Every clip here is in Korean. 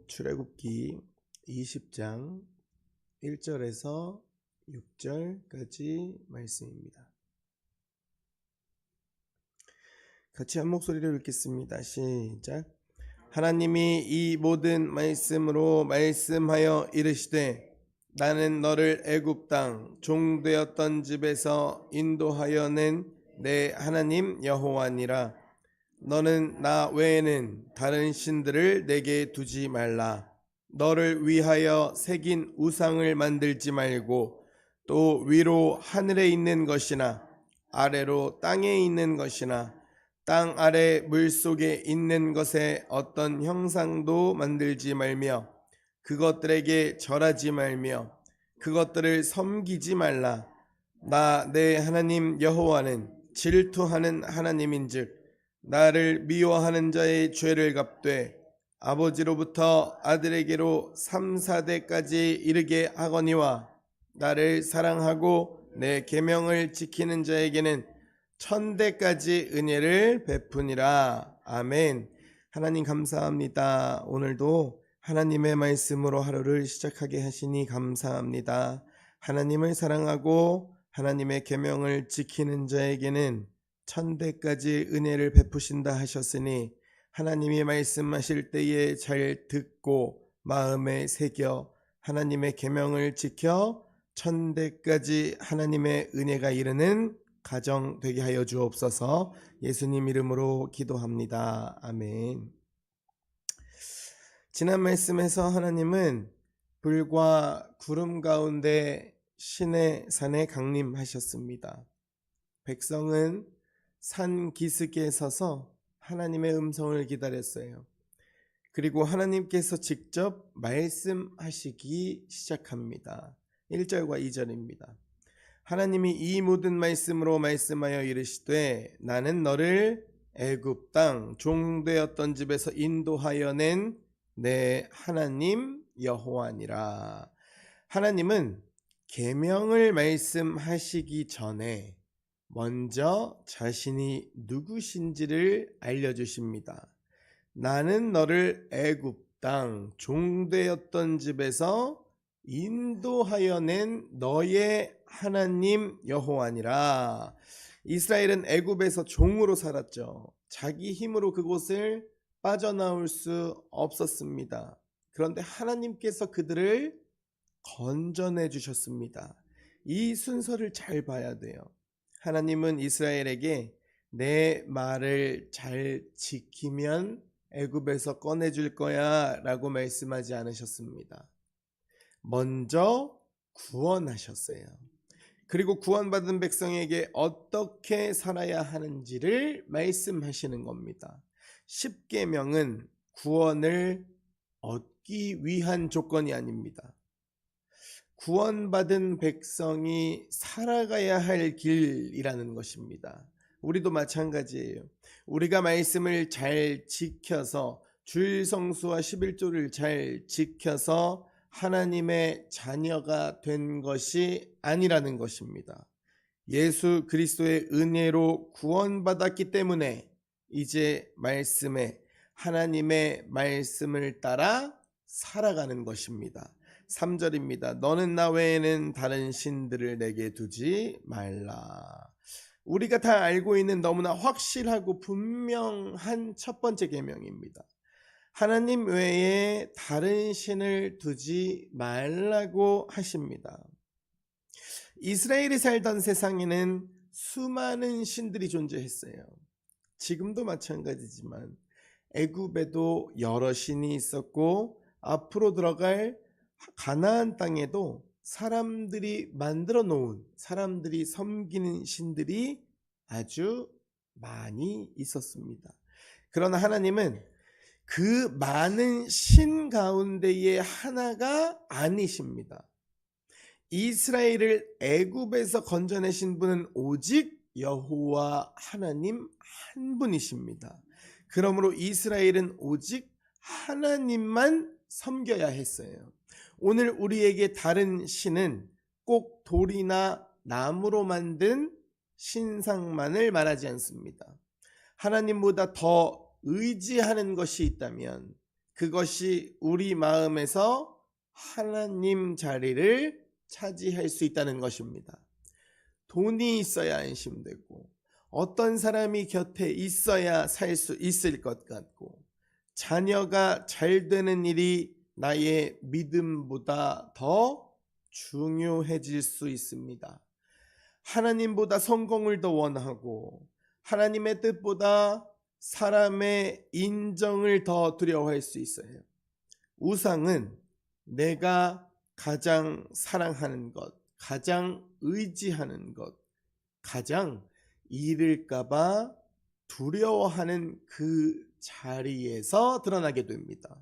출애굽기 20장 1절에서 6절까지 말씀입니다. 같이 한 목소리로 읽겠습니다. 시작. 하나님이 이 모든 말씀으로 말씀하여 이르시되 나는 너를 애굽 땅 종되었던 집에서 인도하여 낸 내 하나님 여호와니라. 너는 나 외에는 다른 신들을 내게 두지 말라. 너를 위하여 새긴 우상을 만들지 말고 또 위로 하늘에 있는 것이나 아래로 땅에 있는 것이나 땅 아래 물속에 있는 것에 어떤 형상도 만들지 말며 그것들에게 절하지 말며 그것들을 섬기지 말라. 나 내 하나님 여호와는 질투하는 하나님인즉 나를 미워하는 자의 죄를 갚되 아버지로부터 아들에게로 3, 4대까지 이르게 하거니와 나를 사랑하고 내 계명을 지키는 자에게는 1000대까지 은혜를 베푸니라. 아멘. 하나님 감사합니다. 오늘도 하나님의 말씀으로 하루를 시작하게 하시니 감사합니다. 하나님을 사랑하고 하나님의 계명을 지키는 자에게는 1000대까지 은혜를 베푸신다 하셨으니 하나님이 말씀하실 때에 잘 듣고 마음에 새겨 하나님의 계명을 지켜 1000대까지 하나님의 은혜가 이르는 가정 되게 하여 주옵소서. 예수님 이름으로 기도합니다. 아멘. 지난 말씀에서 하나님은 불과 구름 가운데 시내 산에 강림하셨습니다. 백성은 산 기슭에 서서 하나님의 음성을 기다렸어요. 그리고 하나님께서 직접 말씀하시기 시작합니다. 1절과 2절입니다. 하나님이 이 모든 말씀으로 말씀하여 이르시되 나는 너를 애굽 땅 종되었던 집에서 인도하여 낸 내 하나님 여호와니라. 하나님은 계명을 말씀하시기 전에 먼저 자신이 누구신지를 알려주십니다. 나는 너를 애굽 땅 종되었던 집에서 인도하여 낸 너의 하나님 여호와니라. 이스라엘은 애굽에서 종으로 살았죠. 자기 힘으로 그곳을 빠져나올 수 없었습니다. 그런데 하나님께서 그들을 건져내 주셨습니다. 이 순서를 잘 봐야 돼요. 하나님은 이스라엘에게 내 말을 잘 지키면 애굽에서 꺼내줄 거야 라고 말씀하지 않으셨습니다. 먼저 구원하셨어요. 그리고 구원받은 백성에게 어떻게 살아야 하는지를 말씀하시는 겁니다. 10계명은 구원을 얻기 위한 조건이 아닙니다. 구원받은 백성이 살아가야 할 길이라는 것입니다. 우리도 마찬가지예요. 우리가 말씀을 잘 지켜서 주일성수와 11조를 잘 지켜서 하나님의 자녀가 된 것이 아니라는 것입니다. 예수 그리스도의 은혜로 구원받았기 때문에 이제 말씀에 하나님의 말씀을 따라 살아가는 것입니다. 3절입니다. 너는 나 외에는 다른 신들을 내게 두지 말라. 우리가 다 알고 있는 너무나 확실하고 분명한 첫 번째 계명입니다. 하나님 외에 다른 신을 두지 말라고 하십니다. 이스라엘이 살던 세상에는 수많은 신들이 존재했어요. 지금도 마찬가지지만 애굽에도 여러 신이 있었고 앞으로 들어갈 가나안 땅에도 사람들이 만들어 놓은, 사람들이 섬기는 신들이 아주 많이 있었습니다. 그러나 하나님은 그 많은 신 가운데의 하나가 아니십니다. 이스라엘을 애굽에서 건져내신 분은 오직 여호와 하나님 한 분이십니다. 그러므로 이스라엘은 오직 하나님만 섬겨야 했어요. 오늘 우리에게 다른 신은 꼭 돌이나 나무로 만든 신상만을 말하지 않습니다. 하나님보다 더 의지하는 것이 있다면 그것이 우리 마음에서 하나님 자리를 차지할 수 있다는 것입니다. 돈이 있어야 안심되고, 어떤 사람이 곁에 있어야 살 수 있을 것 같고, 자녀가 잘 되는 일이 나의 믿음보다 더 중요해질 수 있습니다. 하나님보다 성공을 더 원하고, 하나님의 뜻보다 사람의 인정을 더 두려워할 수 있어요. 우상은 내가 가장 사랑하는 것, 가장 의지하는 것, 가장 잃을까봐 두려워하는 그 자리에서 드러나게 됩니다.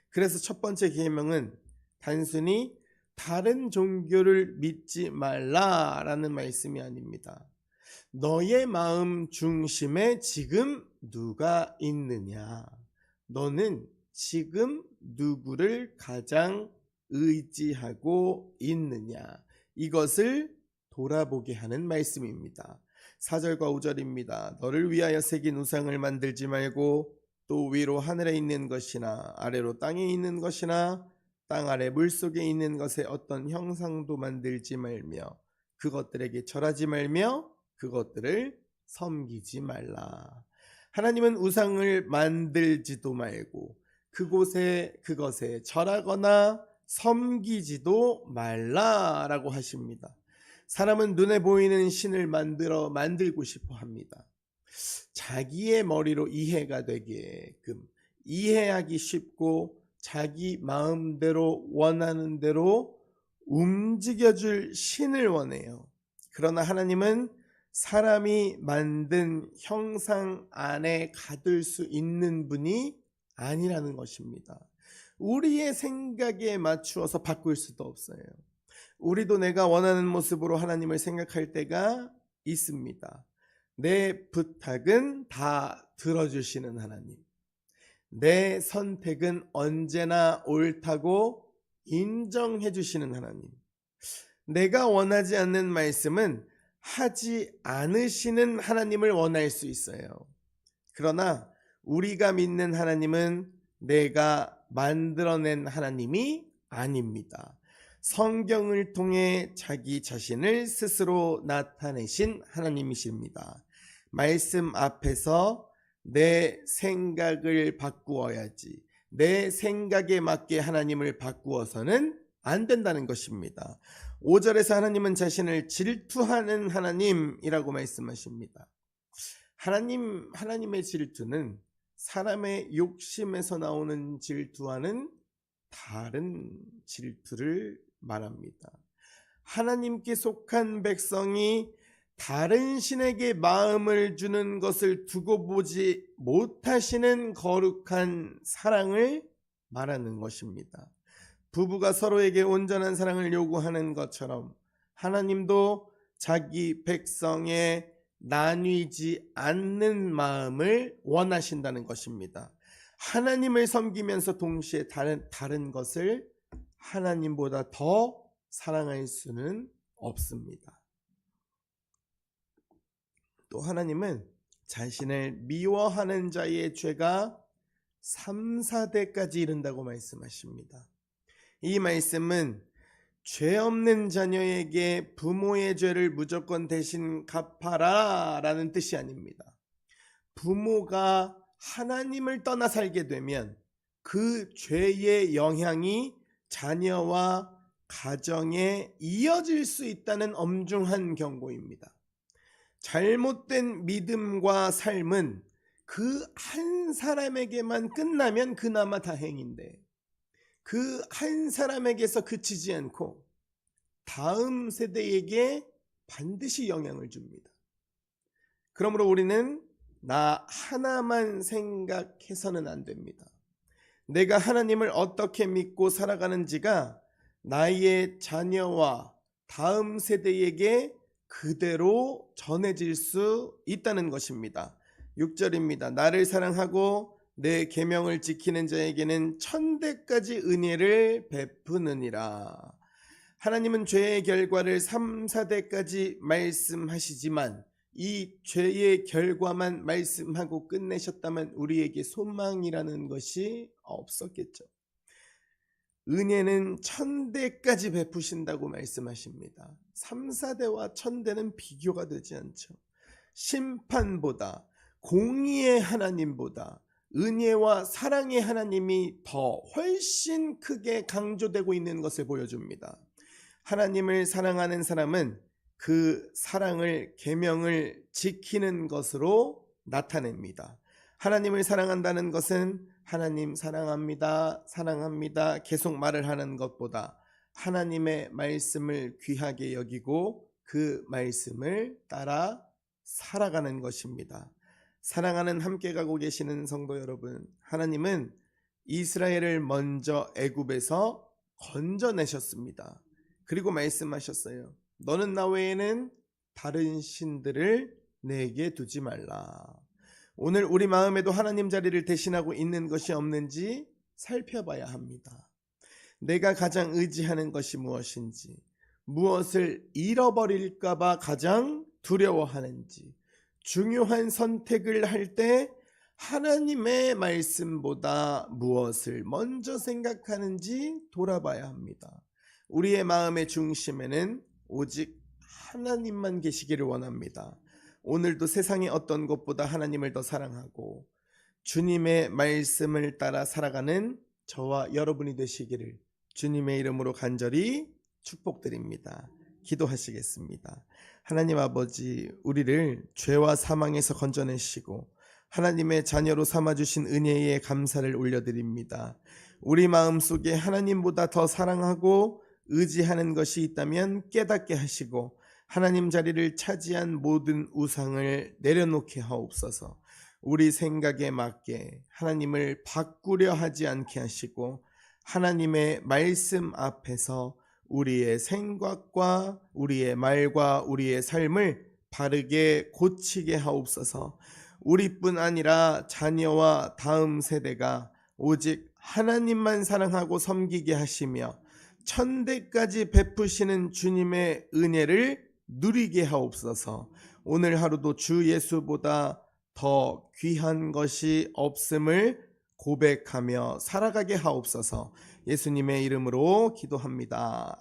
그래서 첫 번째 계명은 단순히 다른 종교를 믿지 말라라는 말씀이 아닙니다. 너의 마음 중심에 지금 누가 있느냐? 너는 지금 누구를 가장 의지하고 있느냐? 이것을 돌아보게 하는 말씀입니다. 4절과 5절입니다. 너를 위하여 새긴 우상을 만들지 말고 또 위로 하늘에 있는 것이나 아래로 땅에 있는 것이나 땅 아래 물속에 있는 것에 어떤 형상도 만들지 말며 그것들에게 절하지 말며 그것들을 섬기지 말라. 하나님은 우상을 만들지도 말고 그것에 절하거나 섬기지도 말라라고 하십니다. 사람은 눈에 보이는 신을 만들고 싶어 합니다. 자기의 머리로 이해가 되게끔 이해하기 쉽고 자기 마음대로 원하는 대로 움직여줄 신을 원해요. 그러나 하나님은 사람이 만든 형상 안에 가둘 수 있는 분이 아니라는 것입니다. 우리의 생각에 맞추어서 바꿀 수도 없어요. 우리도 내가 원하는 모습으로 하나님을 생각할 때가 있습니다. 내 부탁은 다 들어주시는 하나님, 내 선택은 언제나 옳다고 인정해 주시는 하나님, 내가 원하지 않는 말씀은 하지 않으시는 하나님을 원할 수 있어요. 그러나 우리가 믿는 하나님은 내가 만들어낸 하나님이 아닙니다. 성경을 통해 자기 자신을 스스로 나타내신 하나님이십니다. 말씀 앞에서 내 생각을 바꾸어야지, 내 생각에 맞게 하나님을 바꾸어서는 안 된다는 것입니다. 5절에서 하나님은 자신을 질투하는 하나님이라고 말씀하십니다. 하나님의 질투는 사람의 욕심에서 나오는 질투와는 다른 질투를 말합니다. 하나님께 속한 백성이 다른 신에게 마음을 주는 것을 두고 보지 못하시는 거룩한 사랑을 말하는 것입니다. 부부가 서로에게 온전한 사랑을 요구하는 것처럼 하나님도 자기 백성의 나뉘지 않는 마음을 원하신다는 것입니다. 하나님을 섬기면서 동시에 다른 것을 하나님보다 더 사랑할 수는 없습니다. 또 하나님은 자신을 미워하는 자의 죄가 3, 4대까지 이른다고 말씀하십니다. 이 말씀은 죄 없는 자녀에게 부모의 죄를 무조건 대신 갚아라 라는 뜻이 아닙니다. 부모가 하나님을 떠나 살게 되면 그 죄의 영향이 자녀와 가정에 이어질 수 있다는 엄중한 경고입니다. 잘못된 믿음과 삶은 그 한 사람에게만 끝나면 그나마 다행인데 그 한 사람에게서 그치지 않고 다음 세대에게 반드시 영향을 줍니다. 그러므로 우리는 나 하나만 생각해서는 안 됩니다. 내가 하나님을 어떻게 믿고 살아가는지가 나의 자녀와 다음 세대에게 그대로 전해질 수 있다는 것입니다. 6절입니다. 나를 사랑하고 내 계명을 지키는 자에게는 1000대까지 은혜를 베푸느니라. 하나님은 죄의 결과를 3, 4대까지 말씀하시지만 이 죄의 결과만 말씀하고 끝내셨다면 우리에게 소망이라는 것이 없었겠죠. 은혜는 1000대까지 베푸신다고 말씀하십니다. 3, 4대와 1000대는 비교가 되지 않죠. 심판보다, 공의의 하나님보다 은혜와 사랑의 하나님이 더 훨씬 크게 강조되고 있는 것을 보여줍니다. 하나님을 사랑하는 사람은 그 사랑을, 계명을 지키는 것으로 나타냅니다. 하나님을 사랑한다는 것은 하나님 사랑합니다, 사랑합니다 계속 말을 하는 것보다 하나님의 말씀을 귀하게 여기고 그 말씀을 따라 살아가는 것입니다. 사랑하는 함께 가고 계시는 성도 여러분, 하나님은 이스라엘을 먼저 애굽에서 건져내셨습니다. 그리고 말씀하셨어요. 너는 나 외에는 다른 신들을 내게 두지 말라. 오늘 우리 마음에도 하나님 자리를 대신하고 있는 것이 없는지 살펴봐야 합니다. 내가 가장 의지하는 것이 무엇인지, 무엇을 잃어버릴까봐 가장 두려워하는지, 중요한 선택을 할 때 하나님의 말씀보다 무엇을 먼저 생각하는지 돌아봐야 합니다. 우리의 마음의 중심에는 오직 하나님만 계시기를 원합니다. 오늘도 세상의 어떤 것보다 하나님을 더 사랑하고 주님의 말씀을 따라 살아가는 저와 여러분이 되시기를 주님의 이름으로 간절히 축복드립니다. 기도하시겠습니다. 하나님 아버지, 우리를 죄와 사망에서 건져내시고 하나님의 자녀로 삼아주신 은혜에 감사를 올려드립니다. 우리 마음속에 하나님보다 더 사랑하고 의지하는 것이 있다면 깨닫게 하시고 하나님 자리를 차지한 모든 우상을 내려놓게 하옵소서. 우리 생각에 맞게 하나님을 바꾸려 하지 않게 하시고 하나님의 말씀 앞에서 우리의 생각과 우리의 말과 우리의 삶을 바르게 고치게 하옵소서. 우리뿐 아니라 자녀와 다음 세대가 오직 하나님만 사랑하고 섬기게 하시며 1000대까지 베푸시는 주님의 은혜를 누리게 하옵소서. 오늘 하루도 주 예수보다 더 귀한 것이 없음을 고백하며 살아가게 하옵소서. 예수님의 이름으로 기도합니다.